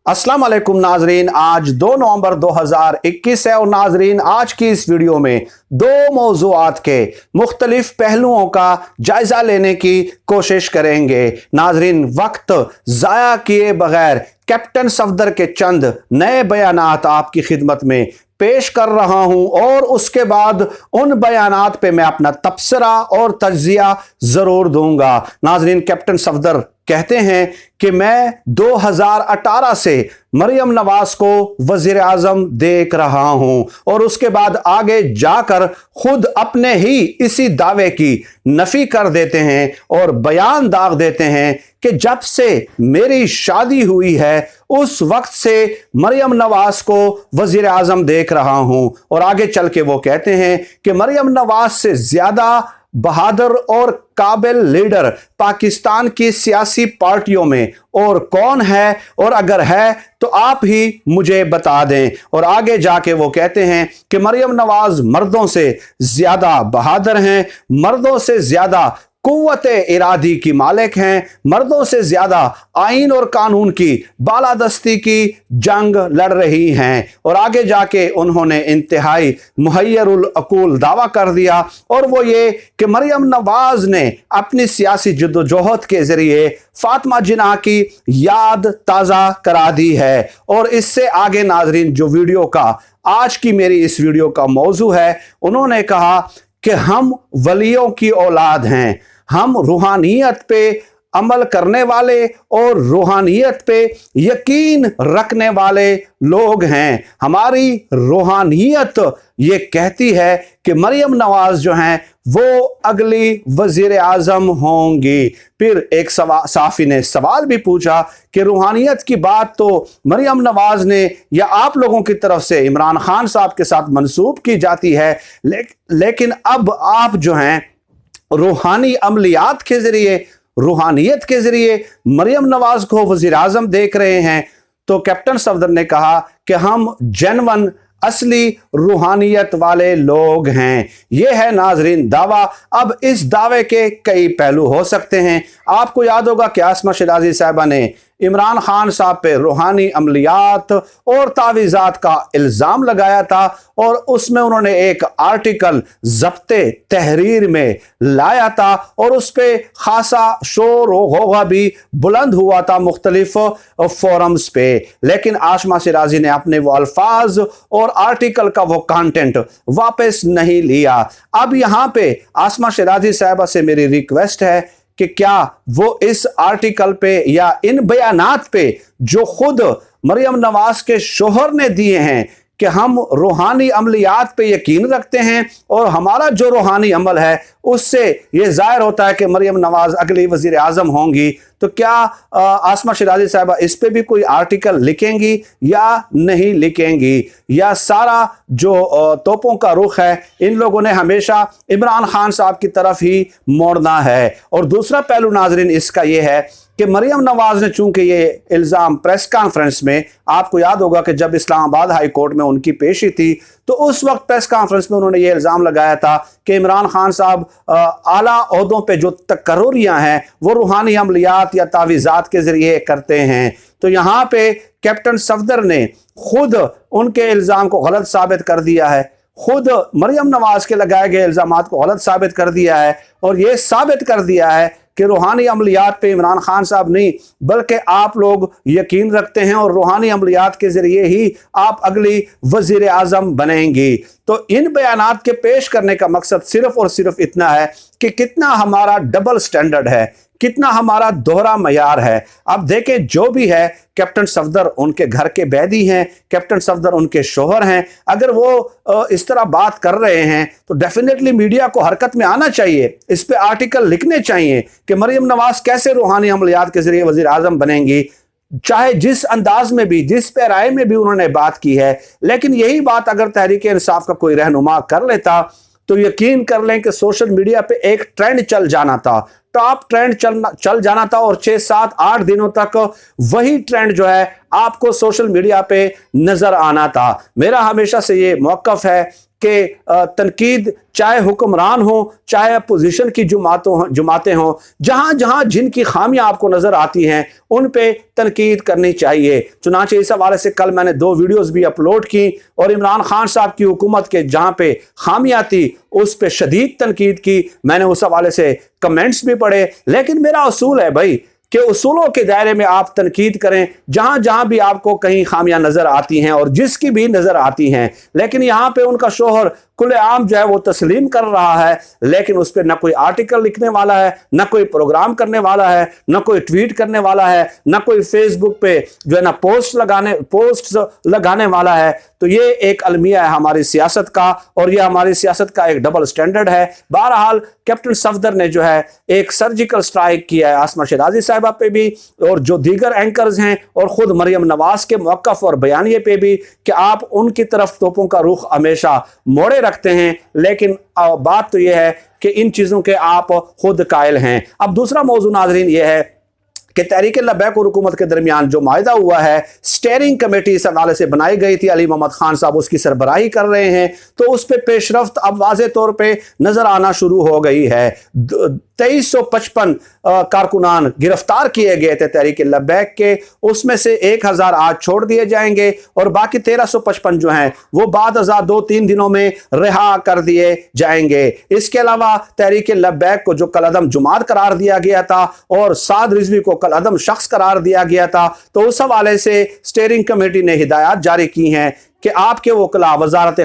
अस्सलाम वालेकुम नाजरीन, आज 2 नवंबर 2021 है और नाजरीन आज की इस वीडियो में दो मौज़ूआत के मुख्तलिफ पहलुओं का जायजा लेने की कोशिश करेंगे। नाजरीन, वक्त ज़ाया किए बगैर कैप्टन सफदर के चंद नए बयानात आपकी खिदमत में पेश कर रहा हूं और उसके बाद उन बयानात पे मैं अपना तबसरा और तज्जिया जरूर दूंगा। नाजरीन, कैप्टन सफदर कहते हैं कि मैं 2018 से मरियम नवाज को वजीर आजम देख रहा हूं और उसके बाद आगे जाकर खुद अपने ही इसी दावे की नफी कर देते हैं और बयान दाग देते हैं कि जब से मेरी शादी हुई है उस वक्त से मरियम नवाज को वजीर आजम देख रहा हूं। और आगे चल के वो कहते हैं कि मरियम नवाज से ज्यादा बहादुर और काबिल लीडर पाकिस्तान की सियासी पार्टियों में और कौन है, और अगर है तो आप ही मुझे बता दें। और आगे जाके वो कहते हैं कि मरियम नवाज मर्दों से ज्यादा बहादुर हैं, मर्दों से ज्यादा कुव्वते इरादी की मालिक हैं, मर्दों से ज्यादा आइन और कानून की बालादस्ती की जंग लड़ रही हैं। और आगे जाके उन्होंने इंतहाई मुहैयरुल अकूल दावा कर दिया और वो ये कि मरियम नवाज ने अपनी सियासी जद्दोजहद के जरिए फातिमा जिन्ना की याद ताज़ा करा दी है। और इससे आगे नाजरीन जो वीडियो का आज की मेरी इस वीडियो का मौजू है, उन्होंने कहा कि हम वलियों की औलाद हैं, हम रूहानियत पे अमल करने वाले और रूहानियत पे यकीन रखने वाले लोग हैं। हमारी रूहानियत ये कहती है कि मरियम नवाज जो हैं वो अगली वजीर आजम होंगी। फिर एक साफी ने सवाल भी पूछा कि रूहानियत की बात तो मरियम नवाज ने या आप लोगों की तरफ से इमरान खान साहब के साथ मंसूब की जाती है, लेकिन अब आप जो हैं रूहानी अमलियात के जरिए, रूहानियत के जरिए मरियम नवाज को वजीर आजम देख रहे हैं। तो कैप्टन सफदर ने कहा कि हम जेन्युइन असली रूहानियत वाले लोग हैं। यह है नाजरीन दावा। अब इस दावे के कई पहलू हो सकते हैं। आपको याद होगा कि आसमा शिराजी साहबा ने इमरान खान साहब पे रूहानी अमलियात और तावीज़ात का इल्ज़ाम लगाया था और उसमें उन्होंने एक आर्टिकल ज़ब्ते तहरीर में लाया था और उस पर खासा शोर होगा भी बुलंद हुआ था मुख्तलिफ फोरम्स पे। लेकिन आसमा शिराजी ने अपने वो अल्फाज और आर्टिकल का वो कंटेंट वापस नहीं लिया। अब यहाँ पे आसमा शिराजी साहबा से मेरी रिक्वेस्ट है कि क्या वो इस आर्टिकल पे या इन बयानात पे जो खुद मरियम नवाज के शोहर ने दिए हैं कि हम रूहानी अमलियात पे यकीन रखते हैं और हमारा जो रूहानी अमल है उससे ये जाहिर होता है कि मरियम नवाज अगली वजीर आजम होंगी, तो क्या आसमा शिराजी साहबा इस पे भी कोई आर्टिकल लिखेंगी या नहीं लिखेंगी, या सारा जो तोपों का रुख है इन लोगों ने हमेशा इमरान खान साहब की तरफ ही मोड़ना है। और दूसरा पहलू नाजरीन इसका यह है कि मरियम नवाज ने चूंकि ये इल्ज़ाम प्रेस कॉन्फ्रेंस में, आपको याद होगा कि जब इस्लामाबाद हाई कोर्ट में उनकी पेशी थी तो उस वक्त प्रेस कॉन्फ्रेंस में उन्होंने ये इल्ज़ाम लगाया था कि इमरान खान साहब आला ओहदों पे जो तकर्रुरियां हैं वो रूहानी अमलियात या तावीज़ात के जरिए करते हैं। तो यहाँ पे कैप्टन सफदर ने खुद उनके इल्ज़ाम को गलत साबित कर दिया है, खुद मरियम नवाज के लगाए गए इल्ज़ाम को गलत साबित कर दिया है और ये साबित कर दिया है कि रूहानी अमलियात पे इमरान खान साहब नहीं बल्कि आप लोग यकीन रखते हैं और रूहानी अमलियात के जरिए ही आप अगली वजीर आजम बनेंगी। तो इन बयानात के पेश करने का मकसद सिर्फ और सिर्फ इतना है कि कितना हमारा डबल स्टैंडर्ड है, कितना हमारा दोहरा मयार है। अब देखें जो भी है, कैप्टन सफदर उनके घर के बैदी हैं, कैप्टन सफदर उनके शोहर हैं। अगर वो इस तरह बात कर रहे हैं तो डेफिनेटली मीडिया को हरकत में आना चाहिए, इस पे आर्टिकल लिखने चाहिए कि मरियम नवाज कैसे रूहानी अमलियात के जरिए वजीर आजम बनेंगी, चाहे जिस अंदाज में भी, जिस पैराए में भी उन्होंने बात की है। लेकिन यही बात अगर तहरीक इंसाफ का कोई रहनुमा कर लेता तो यकीन कर लें कि सोशल मीडिया पे एक ट्रेंड चल जाना था, टॉप ट्रेंड चल जाना था और 6, 7, 8 दिनों तक वही ट्रेंड जो है आपको सोशल मीडिया पे नजर आना था। मेरा हमेशा से ये मौकफ है कि तनकीद चाहे हुक्मरान हो चाहे अपोजिशन की जमातें हों, जहां जहां जिनकी खामियां आपको नजर आती हैं उन पे तनकीद करनी चाहिए। चुनांचे इस हवाले से कल मैंने 2 वीडियोस भी अपलोड की और इमरान खान साहब की हुकूमत के जहां पे खामियां थी उस पे शदीद तनकीद की, मैंने उस हवाले से कमेंट्स भी पढ़े। लेकिन मेरा उसूल है भाई कि उसूलों के दायरे में आप तनकीद करें जहां जहां भी आपको कहीं खामियां नजर आती हैं और जिसकी भी नजर आती हैं। लेकिन यहां पे उनका शोहर खुलेआम जो है वो तस्लीम कर रहा है, लेकिन उस पर ना कोई आर्टिकल लिखने वाला है, ना कोई प्रोग्राम करने वाला है, ना कोई ट्वीट करने वाला है, ना कोई फेसबुक पे जो है ना पोस्ट लगाने वाला है। तो ये एक अलमिया है हमारी सियासत का और ये हमारी सियासत का एक डबल स्टैंडर्ड है। बहरहाल कैप्टन सफदर ने जो है एक सर्जिकल स्ट्राइक किया है आसमा शराजी साहिबा पे भी और जो दीगर एंकर्स हैं और खुद मरियम नवाज के मौक़िफ़ और बयानिए पे भी कि आप उनकी तरफ तोपों का रुख हमेशा मोड़े रखते हैं। लेकिन बात तो यह है कि इन चीज़ों के आप खुद कायल हैं। अब दूसरा मौजू नाज़रीन यह है कि तहरीक लब्बैक और हुकूमत के दरमियान जो माहिदा हुआ है, स्टेयरिंग कमेटी इस हवाले से बनाई गई थी, अली मोहम्मद खान साहब उसकी सरबराही कर रहे हैं, तो उस पर पेशरफ्त अब वाज़े तौर पे नजर आना शुरू हो गई है। 2355 कारकुनान गिरफ्तार किए गए थे तहरीक लब्बैक के, उसमें से 1000 आज छोड़ दिए जाएंगे और बाकी 1355 जो हैं वो बाद 2-3 दिनों में रिहा कर दिए जाएंगे। इसके अलावा तहरीक लब्बैक को जो कलअदम जुमात करार दिया गया था और साद रिजवी को कलअदम शख्स करार दिया गया था, तो उस हवाले से स्टीयरिंग कमेटी ने हिदायत जारी की हैं कि आपके वकला वजारत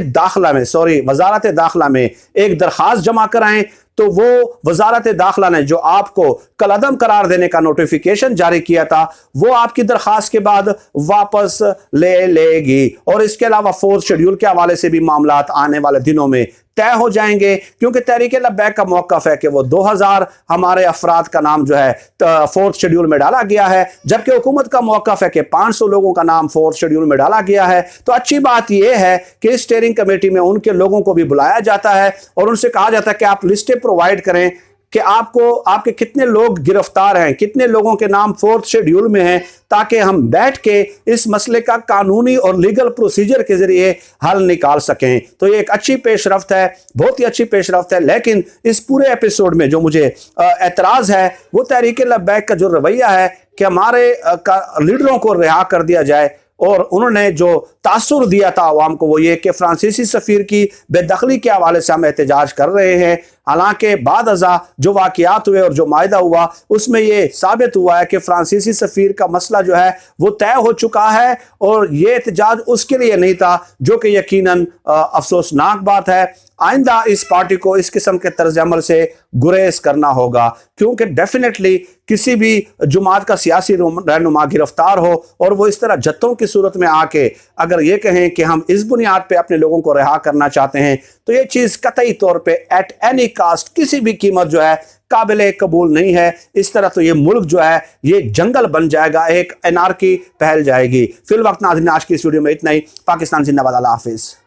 दाखिला में एक दरख्वास्त जमा कराएं। तो वो वजारत दाखिला ने जो आपको कलअदम करार देने का नोटिफिकेशन जारी किया था वो आपकी दरख्वास्त के बाद वापस ले लेगी। और इसके अलावा 4th शेड्यूल के हवाले से भी मामला आने वाले दिनों में तय हो जाएंगे, क्योंकि तहरीक लब्बैक का मौक़िफ़ है कि वो 2000 हमारे अफराद का नाम जो है 4th शेड्यूल में डाला गया है, जबकि हुकूमत का मौक़िफ़ है कि 500 लोगों का नाम 4th शेड्यूल में डाला गया है। तो अच्छी बात यह है कि इस स्टीयरिंग कमेटी में उनके लोगों को भी बुलाया जाता है और उनसे कहा जाता है कि आप लिस्टें प्रोवाइड करें कि आपके कितने लोग गिरफ्तार हैं, कितने लोगों के नाम 4th शेड्यूल में हैं, ताकि हम बैठ के इस मसले का कानूनी और लीगल प्रोसीजर के जरिए हल निकाल सकें। तो ये एक अच्छी पेशरफ्त है, बहुत ही अच्छी पेशरफ्त है। लेकिन इस पूरे एपिसोड में जो मुझे एतराज़ है वो तहरीक लब्बैक का जो रवैया है कि हमारे लीडरों को रिहा कर दिया जाए, और उन्होंने जो तासुर दिया था अवाम को वो ये कि फ्रांसीसी सफ़ीर की बेदखली के हवाले से हम एहतजाज कर रहे हैं। हालांकि बाद अज़ा जो वाक़यात हुए और जो माहिदा हुआ उसमें ये साबित हुआ है कि फ्रांसीसी सफ़ीर का मसला जो है वो तय हो चुका है और ये एहतजाज उसके लिए नहीं था, जो कि यकीनन अफसोसनाक बात है। आइंदा इस पार्टी को इस किस्म के तर्ज अमल से गुरेज करना होगा, क्योंकि डेफिनेटली किसी भी जुमात का सियासी रहनुमा गिरफ्तार हो और वो इस तरह जत्थों की सूरत में आके अगर ये कहें कि हम इस बुनियाद पे अपने लोगों को रिहा करना चाहते हैं, तो ये चीज़ कतई तौर पे एट एनी कास्ट किसी भी कीमत जो है काबिल कबूल नहीं है। इस तरह तो ये मुल्क जो है ये जंगल बन जाएगा, एक एनार्की फैल जाएगी। फिल वक्त नाज़रीन आज की इस वीडियो में इतना ही। पाकिस्तान जिंदाबाद, अल्लाह हाफिज़।